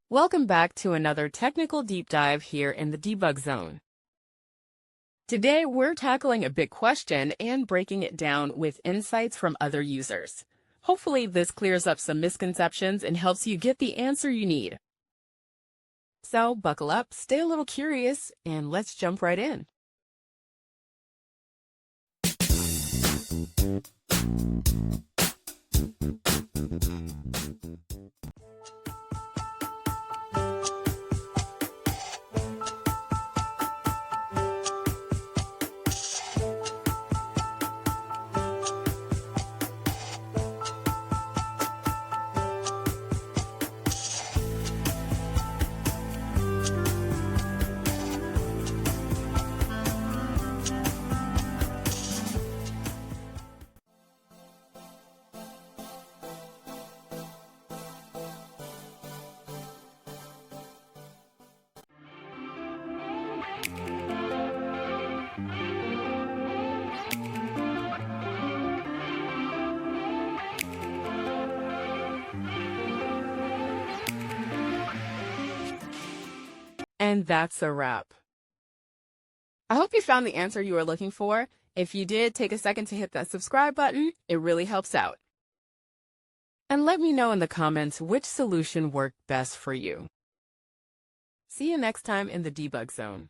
Welcome back to another technical deep dive here in the debug zone. Today, we're tackling a big question and breaking it down with insights from other users. Hopefully, this clears up some misconceptions and helps you get the answer you need. So, buckle up, stay a little curious, and let's jump right in. And that's a wrap. I hope you found the answer you were looking for. If you did, take a second to hit that subscribe button. It really helps out. And let me know in the comments which solution worked best for you. See you next time in the debug zone.